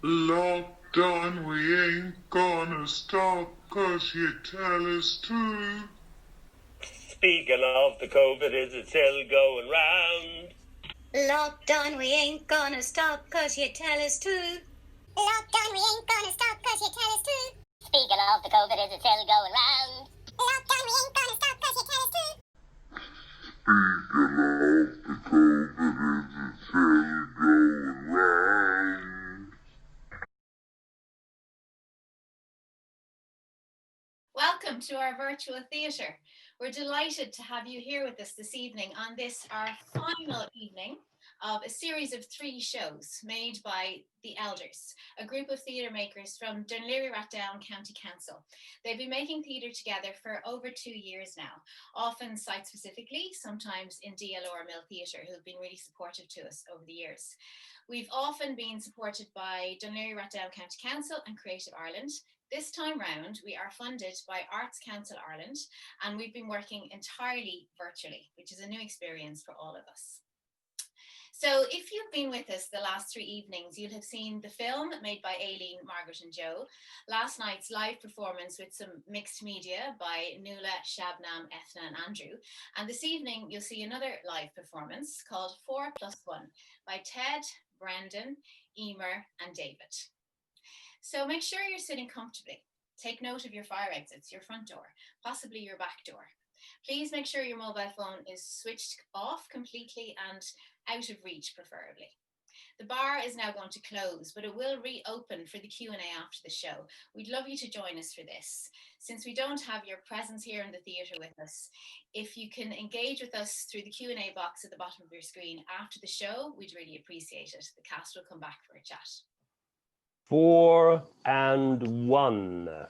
Locked on, we ain't gonna stop 'cause you tell us to. Speaking of the COVID, is it still going round? Locked on, we ain't gonna stop 'cause you tell us to. Locked on, we ain't gonna stop 'cause you tell us to. Speaking of the COVID, is it still going round? Locked on, we ain't gonna stop 'cause you tell us to. Speaking of the COVID, is it still going round? Welcome to our virtual theatre. We're delighted to have you here with us this evening on this, our final evening of a series of 3 shows made by The Elders, a group of theatre makers from Dún Laoghaire-Rathdown County Council. They've been making theatre together for over 2 years now, often site-specifically, sometimes in DLR Mill Theatre, who've been really supportive to us over the years. We've often been supported by Dún Laoghaire-Rathdown County Council and Creative Ireland. This time round, we are funded by Arts Council Ireland, and we've been working entirely virtually, which is a new experience for all of us. So if you've been with us the last 3 evenings, you'll have seen the film made by Aileen, Margaret and Joe, last night's live performance with some mixed media by Nuala, Shabnam, Ethna and Andrew, and this evening you'll see another live performance called 4+1 by Ted, Brendan, Emer and David. So make sure you're sitting comfortably. Take note of your fire exits, your front door, possibly your back door. Please make sure your mobile phone is switched off completely and out of reach, preferably. The bar is now going to close, but it will reopen for the Q&A after the show. We'd love you to join us for this. Since we don't have your presence here in the theatre with us, if you can engage with us through the Q&A box at the bottom of your screen after the show, we'd really appreciate it. The cast will come back for a chat. 4 and 1.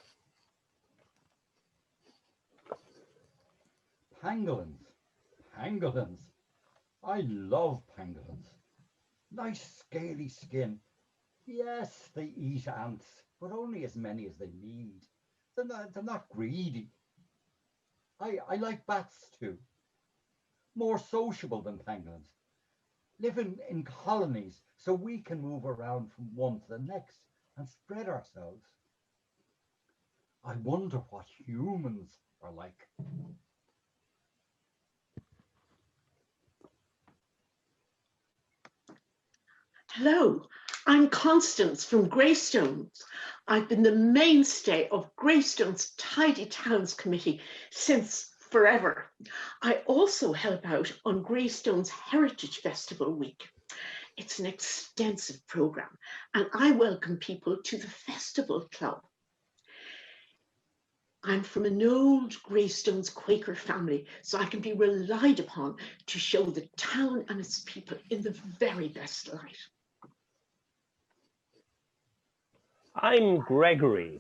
Pangolins. Pangolins. I love pangolins. Nice scaly skin. Yes, they eat ants, but only as many as they need. They're not greedy. I like bats too. More sociable than pangolins. Living in colonies so we can move around from one to the next and spread ourselves. I wonder what humans are like. Hello, I'm Constance from Greystones. I've been the mainstay of Greystones Tidy Towns Committee since forever. I also help out on Greystones Heritage Festival Week. It's an extensive program and I welcome people to the Festival Club. I'm from an old Greystones Quaker family, so I can be relied upon to show the town and its people in the very best light. I'm Gregory.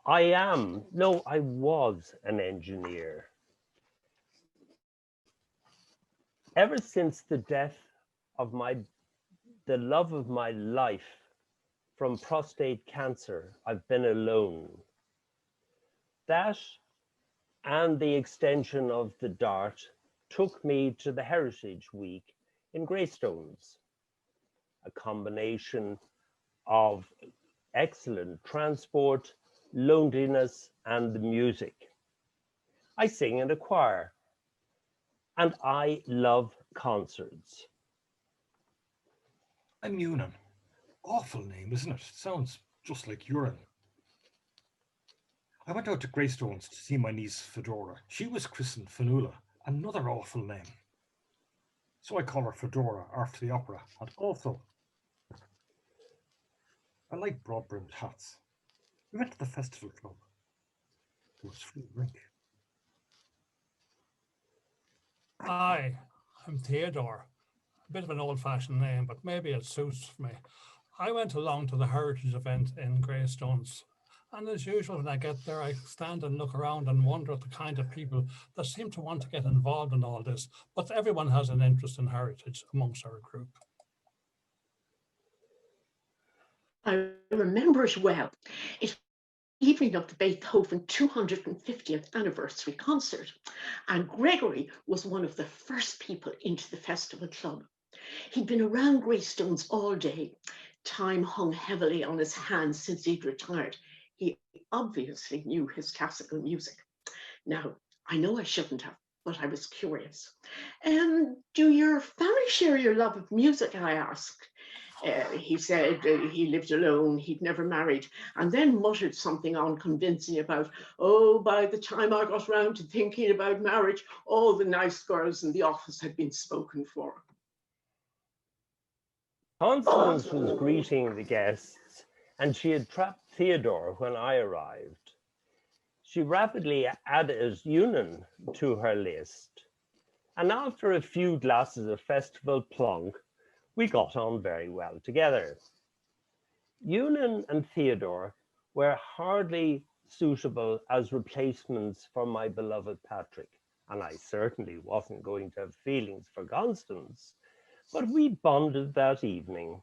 I was an engineer. Ever since the death of the love of my life from prostate cancer, I've been alone. That and the extension of the DART took me to the Heritage Week in Greystones, a combination of excellent transport, loneliness, and music. I sing in a choir, and I love concerts. I'm Eunan. Awful name, isn't it? Sounds just like urine. I went out to Greystones to see my niece Fedora. She was christened Fionnuala, another awful name. So I call her Fedora after the opera, and also I like broad-brimmed hats. We went to the festival club. There was free drink. Hi, I'm Theodore. A bit of an old-fashioned name, but maybe it suits me. I went along to the heritage event in Greystones, and as usual when I get there, I stand and look around and wonder at the kind of people that seem to want to get involved in all this, but everyone has an interest in heritage amongst our group. I remember it well. It was the evening of the Beethoven 250th anniversary concert, and Gregory was one of the first people into the festival club. He'd been around Greystones all day, Time hung heavily on his hands since he'd retired. He obviously knew his classical music. Now, I know I shouldn't have, but I was curious. Do your family share your love of music? I asked. He said he lived alone, he'd never married, and then muttered something unconvincing about, oh, by the time I got round to thinking about marriage, all the nice girls in the office had been spoken for. Constance was greeting the guests, and she had trapped Theodore when I arrived. She rapidly added Eunan to her list, and after a few glasses of festival plonk, we got on very well together. Eunan and Theodore were hardly suitable as replacements for my beloved Patrick, and I certainly wasn't going to have feelings for Constance, but we bonded that evening.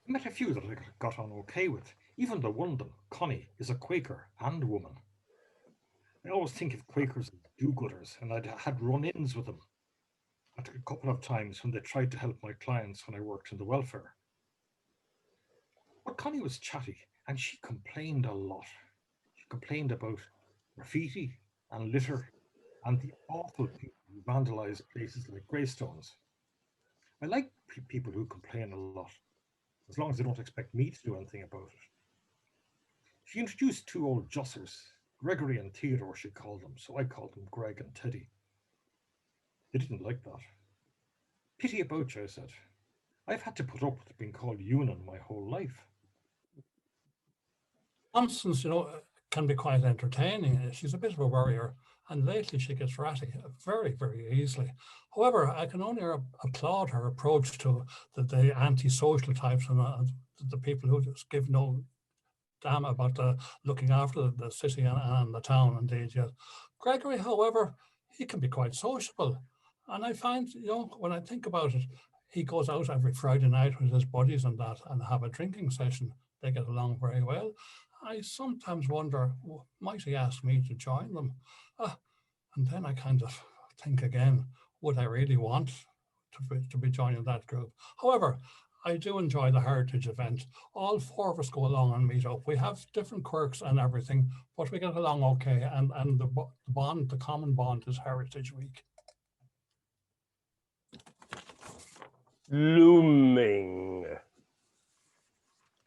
I met a few that I got on okay with. Even the one of them, Connie, is a Quaker and woman. I always think of Quakers as do-gooders, and I'd had run-ins with them a couple of times when they tried to help my clients when I worked in the welfare. But Connie was chatty, and she complained a lot. She complained about graffiti and litter and the awful people who vandalize places like Greystones. I like people who complain a lot, as long as they don't expect me to do anything about it. She introduced two old jossers, Gregory and Theodore, she called them, so I called them Greg and Teddy. They didn't like that. Pity about you, I said. I've had to put up with being called Eunan my whole life. Constance, can be quite entertaining. She's a bit of a worrier, and lately she gets ratty very, very easily. However, I can only applaud her approach to the antisocial types and the people who just give no damn about looking after the city and the town, indeed. Yes. Gregory, however, he can be quite sociable. And I find, when I think about it, he goes out every Friday night with his buddies and have a drinking session. They get along very well. I sometimes wonder, might he ask me to join them? And then I kind of think again, would I really want to be joining that group? However, I do enjoy the heritage event. All four of us go along and meet up. We have different quirks and everything, but we get along okay. And the common bond is Heritage Week. Looming.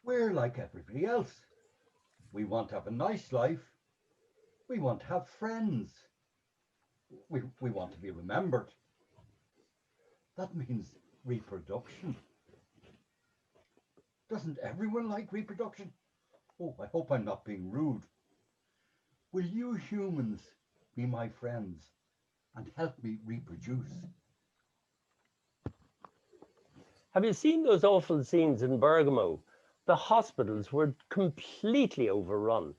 We're like everybody else. We want to have a nice life. We want to have friends. We want to be remembered. That means reproduction. Doesn't everyone like reproduction? Oh, I hope I'm not being rude. Will you humans be my friends and help me reproduce? Have you seen those awful scenes in Bergamo? The hospitals were completely overrun.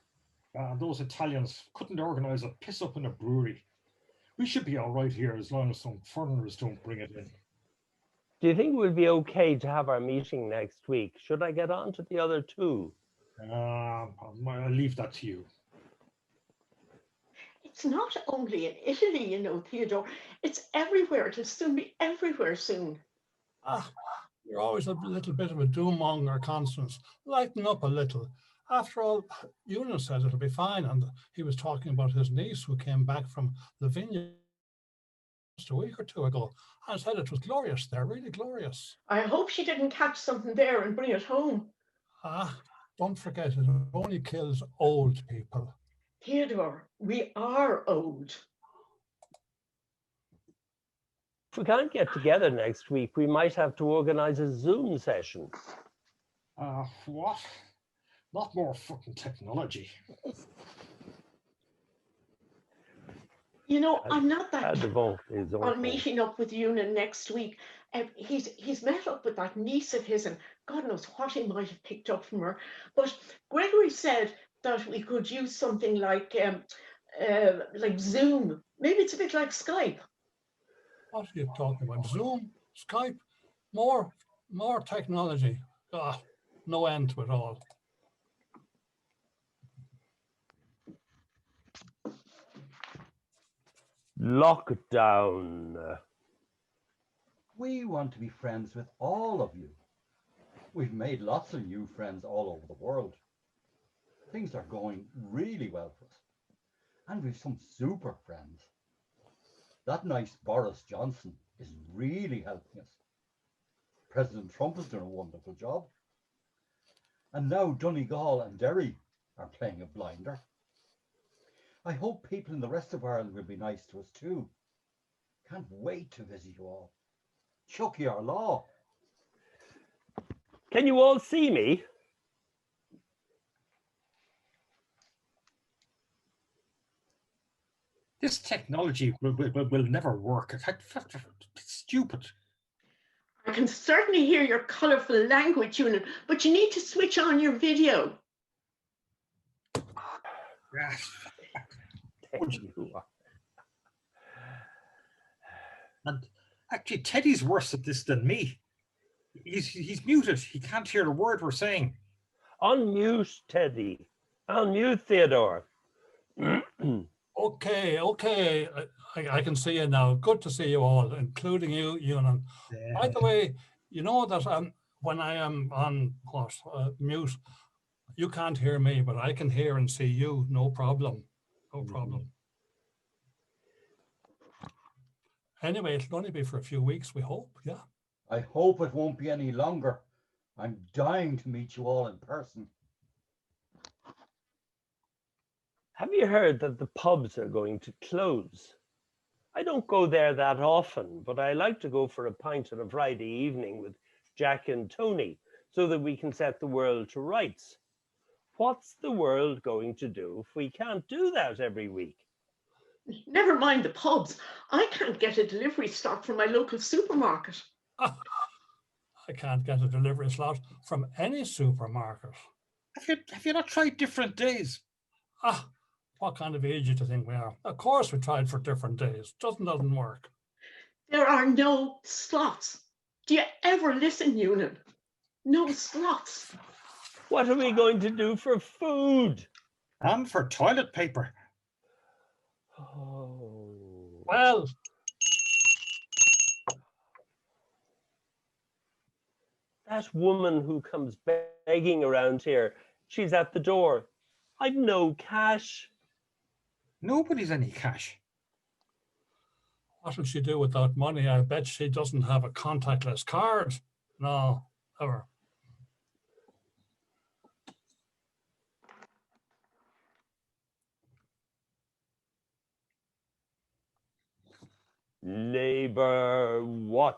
Those Italians couldn't organise a piss up in a brewery. We should be all right here as long as some foreigners don't bring it in. Do you think we'll be okay to have our meeting next week? Should I get on to the other two? I'll leave that to you. It's not only in Italy, Theodore. It's everywhere. It'll soon be everywhere soon. You're always a little bit of a doom-monger, Constance. Lighten up a little. After all, Eunan says it'll be fine, and he was talking about his niece who came back from the vineyard just a week or two ago and said it was glorious there, really glorious. I hope she didn't catch something there and bring it home. Don't forget, it only kills old people. Theodore, we are old. If we can't get together next week, we might have to organise a Zoom session. What? Not more fucking technology. I'm not that on meeting up with Eunan next week. He's met up with that niece of his, and God knows what he might have picked up from her. But Gregory said that we could use something like Zoom. Maybe it's a bit like Skype. What are you talking about? Zoom, Skype, more technology. No end to it all. Lockdown. We want to be friends with all of you. We've made lots of new friends all over the world. Things are going really well for us. And we've some super friends. That nice Boris Johnson is really helping us. President Trump has done a wonderful job. And now Donegal and Derry are playing a blinder. I hope people in the rest of Ireland will be nice to us too. Can't wait to visit you all. Chucky our law. Can you all see me? This technology will never work. It's stupid. I can certainly hear your colourful language, Ewan, but you need to switch on your video. And actually, Teddy's worse at this than me. He's muted. He can't hear a word we're saying. Unmute, Teddy. Unmute, Theodore. Okay. I can see you now. Good to see you all, including you, Ewan. By the way, you know that when I am on mute, you can't hear me, but I can hear and see you. No problem. No problem. Anyway, it'll only be for a few weeks, we hope. Yeah. I hope it won't be any longer. I'm dying to meet you all in person. Have you heard that the pubs are going to close? I don't go there that often, but I like to go for a pint on a Friday evening with Jack and Tony so that we can set the world to rights. What's the world going to do if we can't do that every week? Never mind the pubs. I can't get a delivery slot from my local supermarket. I can't get a delivery slot from any supermarket. Have you not tried different days? What kind of age do you think we are? Of course we tried for different days. Doesn't work. There are no slots. Do you ever listen, Ewan? No slots. What are we going to do for food? And for toilet paper. Oh. Well, that woman who comes begging around here, she's at the door. I've no cash. Nobody's any cash. What will she do without money? I bet she doesn't have a contactless card. No, ever. Labour watch.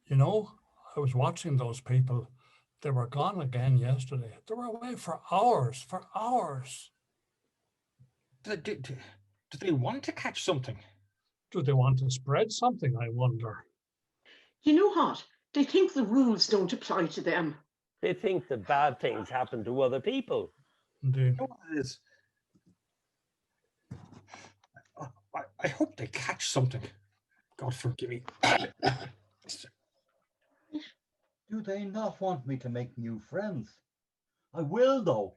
You know, I was watching those people. They were gone again yesterday. They were away for hours, Do they want to catch something? Do they want to spread something, I wonder? You know what? They think the rules don't apply to them. They think that bad things happen to other people. Indeed. You know what it is? I hope they catch something. God forgive me. Do they not want me to make new friends? I will, though.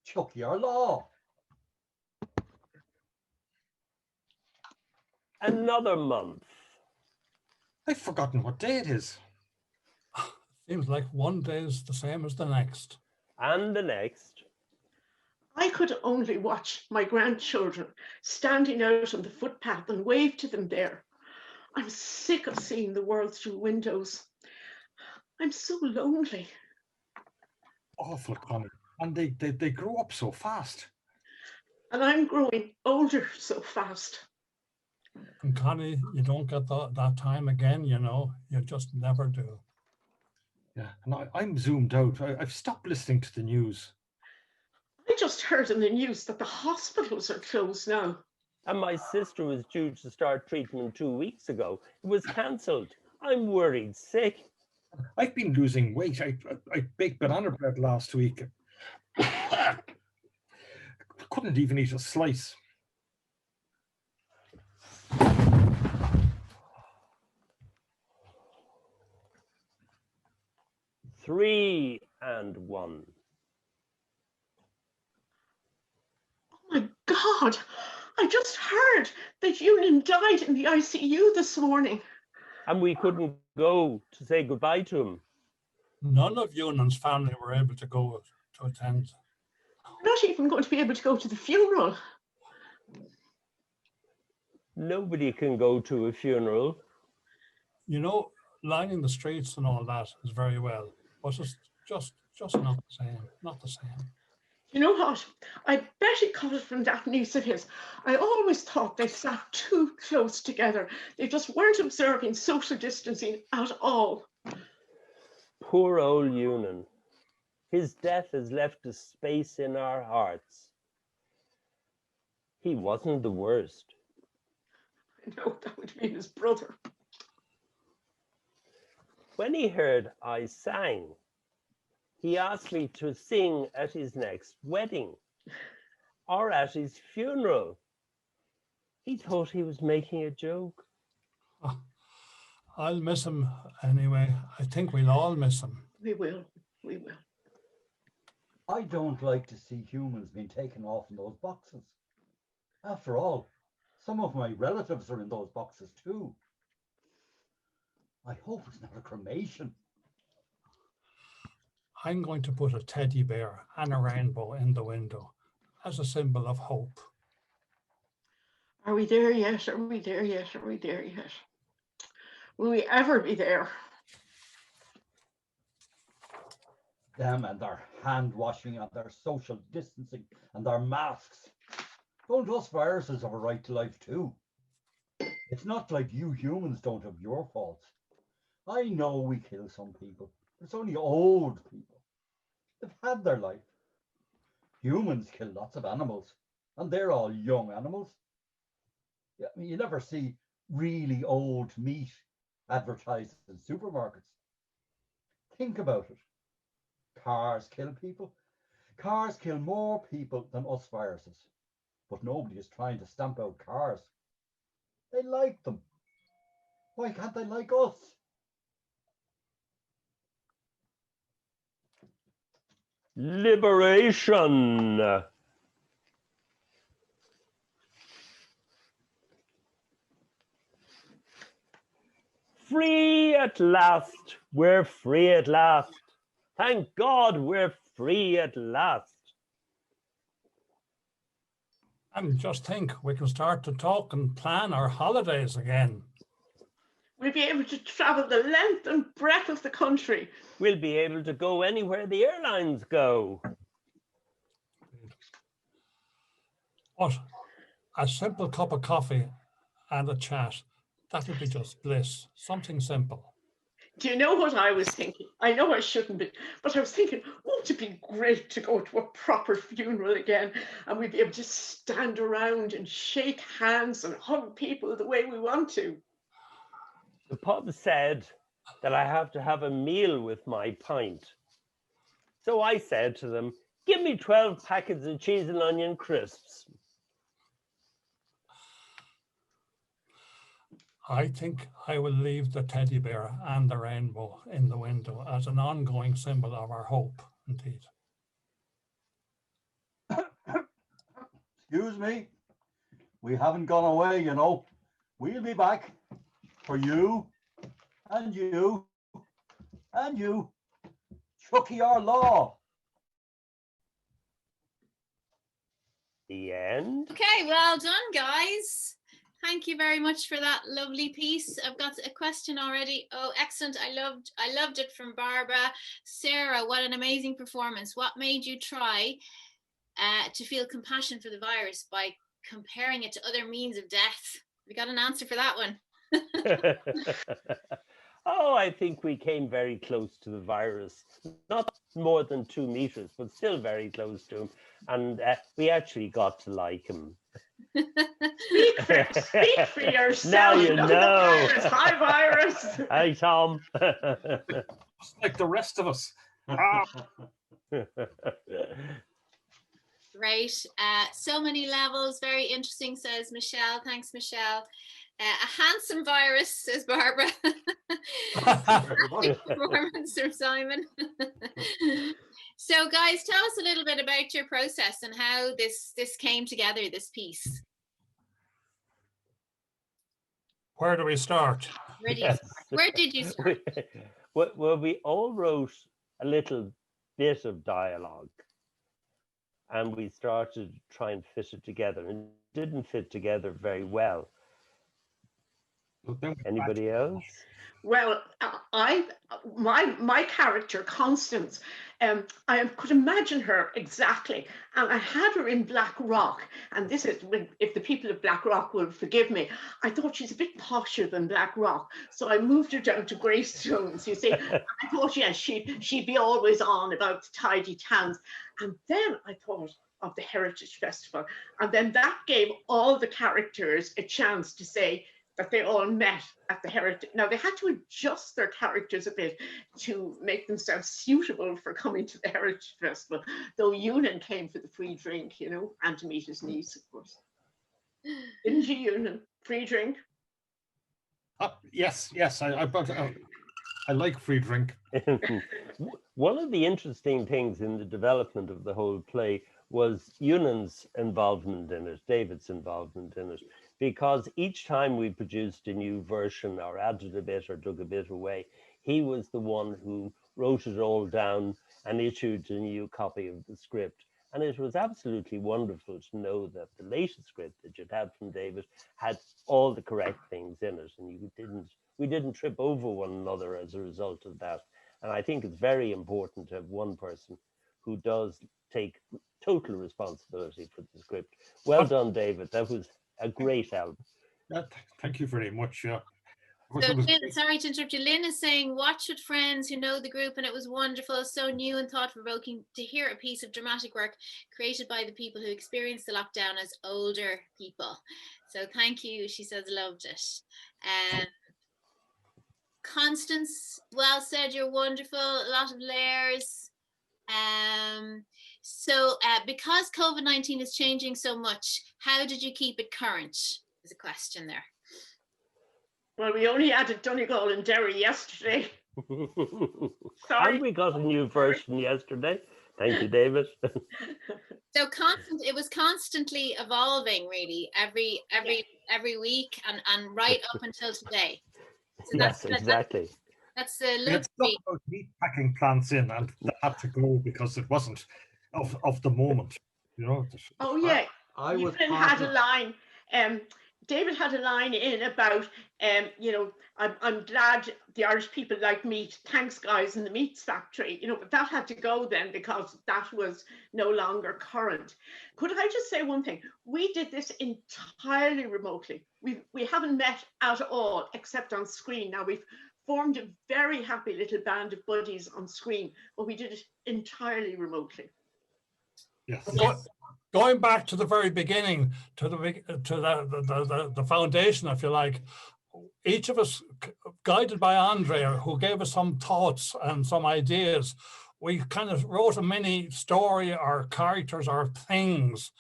Chucky our law. Another month. I've forgotten what day it is. Seems like one day is the same as the next. And the next. I could only watch my grandchildren standing out on the footpath and wave to them there. I'm sick of seeing the world through windows. I'm so lonely. Awful, Connie. And they grow up so fast. And I'm growing older so fast. And Connie, you don't get that time again, you know. You just never do. Yeah, and I'm zoomed out. I've stopped listening to the news. I just heard in the news that the hospitals are closed now. And my sister was due to start treatment 2 weeks ago. It was cancelled. I'm worried sick. I've been losing weight. I baked banana bread last week. Couldn't even eat a slice. Three and one. Oh my God, I just heard that Union died in the ICU this morning. And we couldn't go to say goodbye to him. None of Eunan's family were able to go to attend. We're not even going to be able to go to the funeral. Nobody can go to a funeral. You know, lining the streets and all that is very well, but it's just not the same. Not the same. You know what? I bet he got it from that niece of his. I always thought they sat too close together. They just weren't observing social distancing at all. Poor old Eunan. His death has left a space in our hearts. He wasn't the worst. No, that would be his brother. When he heard I sang, he asked me to sing at his next wedding or at his funeral. He thought he was making a joke. Oh, I'll miss him anyway. I think we'll all miss him. We will. We will. I don't like to see humans being taken off in those boxes. After all, some of my relatives are in those boxes too. I hope it's not a cremation. I'm going to put a teddy bear and a rainbow in the window as a symbol of hope. Are we there yet? Are we there yet? Are we there yet? Will we ever be there? Them and their hand washing and their social distancing and their masks. Don't us viruses have a right to life too? It's not like you humans don't have your faults. I know we kill some people. It's only old people. They've had their life. Humans kill lots of animals, and they're all young animals. Yeah, I mean, you never see really old meat advertised in supermarkets. Think about it. Cars kill people. Cars kill more people than us viruses. But nobody is trying to stamp out cars. They like them. Why can't they like us? Liberation. Free at last. We're free at last. Thank God we're free at last. And just think, we can start to talk and plan our holidays again. We'll be able to travel the length and breadth of the country. We'll be able to go anywhere the airlines go. But a simple cup of coffee and a chat, that would be just bliss. Something simple. Do you know what I was thinking? I know I shouldn't be, but I was thinking, won't it be great to go to a proper funeral again and we'd be able to stand around and shake hands and hug people the way we want to? The pub said that I have to have a meal with my pint. So I said to them, give me 12 packets of cheese and onion crisps. I think I will leave the teddy bear and the rainbow in the window as an ongoing symbol of our hope, indeed. Excuse me. We haven't gone away, you know. We'll be back for you and you and you. Chucky our law. The end. Okay, well done, guys. Thank you very much for that lovely piece. I've got a question already. Oh, excellent. I loved it from Barbara. Sarah, what an amazing performance. What made you try to feel compassion for the virus by comparing it to other means of death? We got an answer for that one. Oh, I think we came very close to the virus. Not more than 2 meters, but still very close to him. And we actually got to like him. Speak for yourself. Now you know. Hi, virus. Hi, Tom. Just like the rest of us. Great. So many levels. Very interesting, says Michelle. Thanks, Michelle. A handsome virus, says Barbara. Performance from Simon. So, guys, tell us a little bit about your process and how this came together, this piece. Where do we start? Where do you start? Where did you start? Well, we all wrote a little bit of dialogue, and we started to try and fit it together, and it didn't fit together very well. Anybody else? Well, my character, Constance, I could imagine her exactly, and I had her in Black Rock, and this is, if the people of Black Rock will forgive me, I thought she's a bit posher than Black Rock, so I moved her down to Greystones, you see. I thought, yes, she'd be always on about the tidy towns, and then I thought of the Heritage Festival, and then that gave all the characters a chance to say that they all met at the Heritage. Now, they had to adjust their characters a bit to make themselves suitable for coming to the Heritage Festival, though Eunan came for the free drink, you know, and to meet his niece, of course. Didn't you, Eunan? Free drink? Yes, I like free drink. One of the interesting things in the development of the whole play was Eunan's involvement in it, David's involvement in it, because each time we produced a new version or added a bit or took a bit away, he was the one who wrote it all down and issued a new copy of the script. And it was absolutely wonderful to know that the latest script that you'd had from David had all the correct things in it, and we didn't trip over one another as a result of that. And I think it's very important to have one person who does take total responsibility for the script. Well done, David. That was a great album. Thank you very much. Yeah. So Lynn, sorry to interrupt you. Lynn is saying, watch with friends who know the group, and it was wonderful, so new and thought-provoking to hear a piece of dramatic work created by the people who experienced the lockdown as older people. So thank you. She says, loved it. Constance, well said. You're wonderful. A lot of layers. So because COVID-19 is changing so much, how did you keep it current? There's a question there. Well, we only added Donegal and Derry yesterday. Sorry. And we got a new version yesterday. Thank you, David. So it was constantly evolving, really, every week and right up until today. So yes, exactly. That's the Let's talk about meat packing plants in, and that had to go because it wasn't of the moment, you know. Oh yeah, I was had a line. David had a line in about, you know, I'm glad the Irish people like meat. Thanks, guys, in the meats factory. You know, but that had to go then because that was no longer current. Could I just say one thing? We did this entirely remotely. We haven't met at all except on screen. Now we've formed a very happy little band of buddies on screen, but we did it entirely remotely. Yes. Going back to the very beginning, to the foundation, if you like, each of us, guided by Andrea, who gave us some thoughts and some ideas, we kind of wrote a mini story or characters or things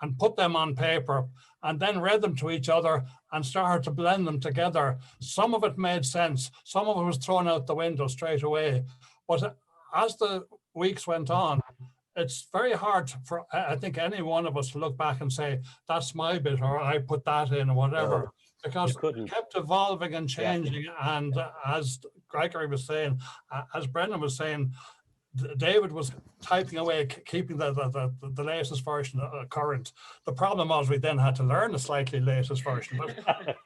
and put them on paper and then read them to each other and started to blend them together. Some of it made sense. Some of it was thrown out the window straight away. But as the weeks went on, it's very hard for, I think, any one of us to look back and say, that's my bit, or I put that in, or whatever, because it kept evolving and changing. Yeah. And as Gregory was saying, as Brendan was saying, David was typing away, keeping the latest version current. The problem was we then had to learn a slightly latest version, but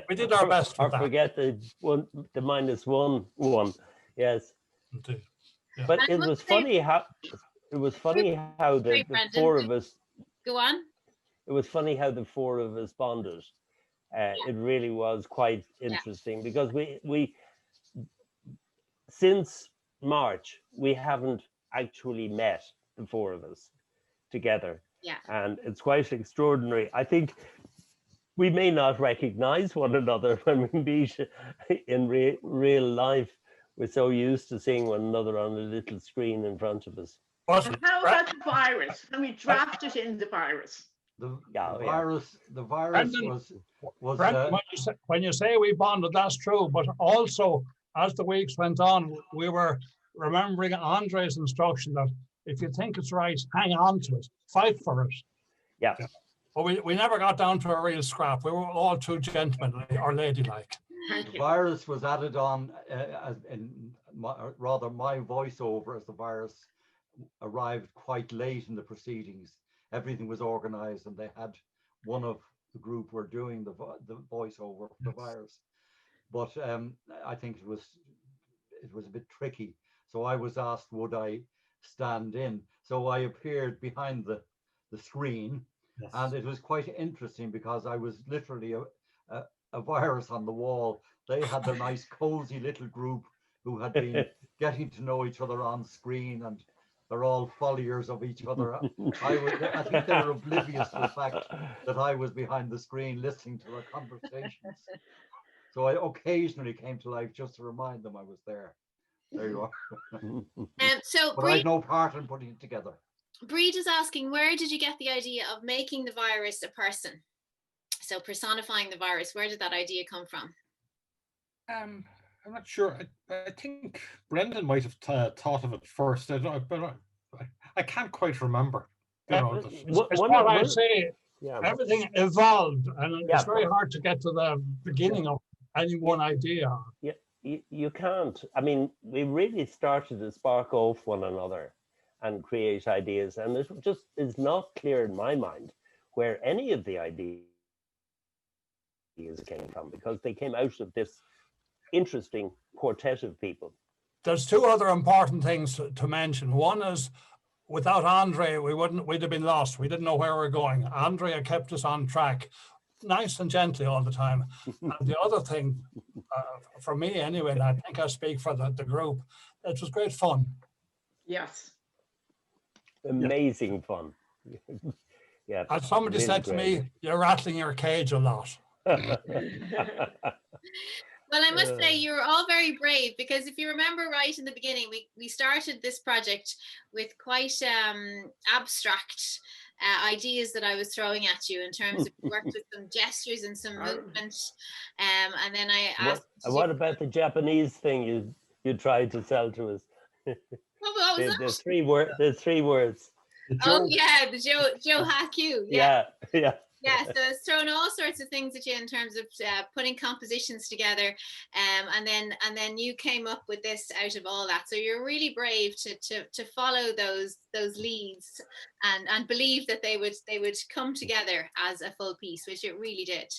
we did our best for that. Forget the -1. Yes. Indeed. Yeah. But it was funny how the four of us. Go on. It was funny how the four of us bonded. It really was quite interesting because we since March we haven't actually met, the four of us together. Yeah. And it's quite extraordinary. I think we may not recognize one another when we meet in real life. We're so used to seeing one another on a little screen in front of us. And how about the virus? Can we draft it in the virus? The virus Brendan, was Brendan, when you say we bonded, that's true. But also, as the weeks went on, we were remembering Andre's instruction that if you think it's right, hang on to it, fight for it. Yeah. But we never got down to a real scrap. We were all too gentlemanly or ladylike. Thank The you. virus was added on as in my voiceover, as the virus arrived quite late in the proceedings. Everything was organized, and they had one of the group were doing the voiceover for the virus. But I think it was a bit tricky. So I was asked, would I stand in? So I appeared behind the screen, Yes. and it was quite interesting because I was literally a virus on the wall. They had their nice cozy little group who had been getting to know each other on screen, and they're all followers of each other. I think they were oblivious to the fact that I was behind the screen listening to their conversations. So I occasionally came to life just to remind them I was there. There you are. So But I had no part in putting it together. Breed is asking, where did you get the idea of making the virus a person? So personifying the virus, where did that idea come from? I'm not sure. I think Brendan might have thought of it first. I don't know, but I can't quite remember. You know, It's what I say. Everything evolved, and it's very hard to get to the beginning of any one idea. Yeah, you can't. I mean, we really started to spark off one another and create ideas, and it just is not clear in my mind where any of the ideas came from, because they came out of this interesting quartet of people. There's two other important things to mention. One is, without Andre, we'd have been lost. We didn't know where we were going. Andrea kept us on track, nice and gently all the time. And the other thing, for me anyway, and I think I speak for the group, it was great fun. Yes. Amazing fun. Yeah. As somebody really said to me, you're rattling your cage a lot. Well, I must say you were all very brave, because if you remember right in the beginning, we started this project with quite abstract ideas that I was throwing at you in terms of worked with some gestures and some movement, and then I asked. What about the Japanese thing you tried to sell to us? What was that? The three words. Oh yeah, the Joe Haku. Yeah. Yeah, so it's thrown all sorts of things at you in terms of putting compositions together, and then you came up with this out of all that. So you're really brave to follow those leads and believe that they would come together as a full piece, which it really did.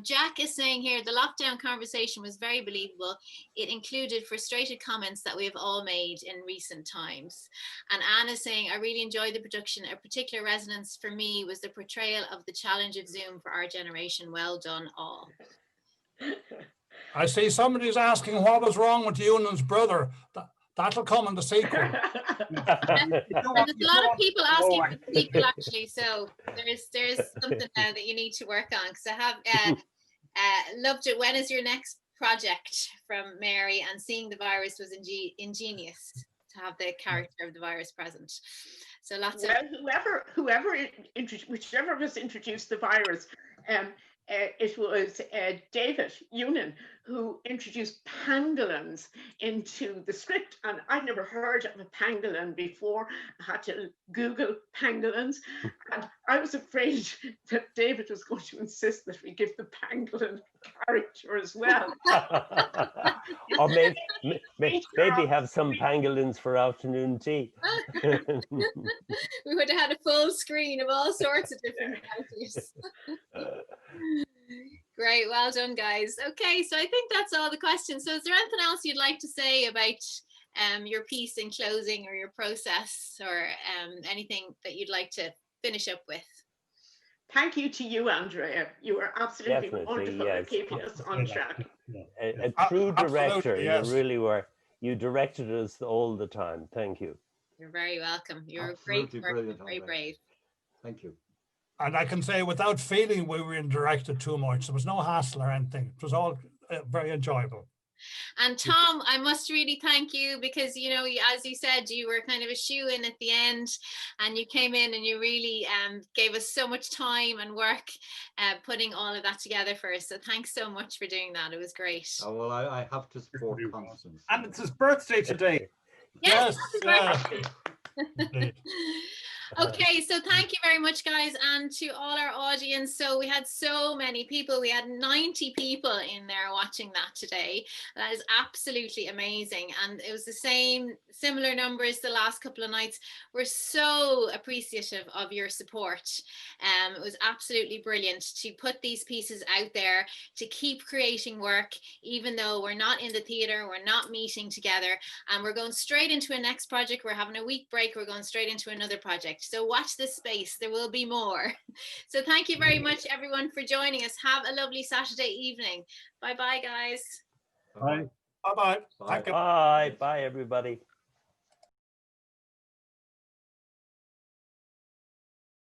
Jack is saying here, the lockdown conversation was very believable. It included frustrated comments that we have all made in recent times. And Anne is saying, I really enjoyed the production. A particular resonance for me was the portrayal of the challenge of Zoom for our generation. Well done all. I see somebody's asking what was wrong with Eunan's brother. That'll come in the sequel. And there's a lot of people asking for the sequel, actually, so there's something that you need to work on, because I have loved it. When is your next project, from Mary? And seeing the virus was ingenious to have the character of the virus present. So lots of whichever of us introduced the virus, it was David Eunan who introduced pangolins into the script, and I'd never heard of a pangolin before. I had to Google pangolins, and I was afraid that David was going to insist that we give the pangolin character as well. Or maybe have some pangolins for afternoon tea. We would have had a full screen of all sorts of different characters. Great, well done, guys. Okay, so I think that's all the questions. So is there anything else you'd like to say about your piece in closing, or your process, or anything that you'd like to finish up with? Thank you to you, Andrea. You were absolutely Definitely, wonderful yes. at keeping us on track. A true director, yes. You really were. You directed us all the time. Thank you. You're very welcome. You're Absolutely great, brilliant, very Andrea. brave. Thank you. And I can say, without feeling we were directed too much, there was no hassle or anything. It was all very enjoyable. And Tom, I must really thank you, because, you know, as you said, you were kind of a shoe-in at the end, and you came in and you really gave us so much time and work putting all of that together for us. So thanks so much for doing that. It was great. Oh, well, I have to support Constance. And it's his birthday today. Yes, Yes, happy birthday. Okay, so thank you very much, guys, and to all our audience. So we had so many people. We had 90 people in there watching that today. That is absolutely amazing. And it was the similar numbers the last couple of nights. We're so appreciative of your support. It was absolutely brilliant to put these pieces out there, to keep creating work, even though we're not in the theatre, we're not meeting together, and we're going straight into a next project. We're having a week break. We're going straight into another project. So watch this space. There will be more. So thank you very much, everyone, for joining us. Have a lovely Saturday evening. Bye-bye, guys. Bye. Bye-bye. Bye. Bye. Bye, everybody.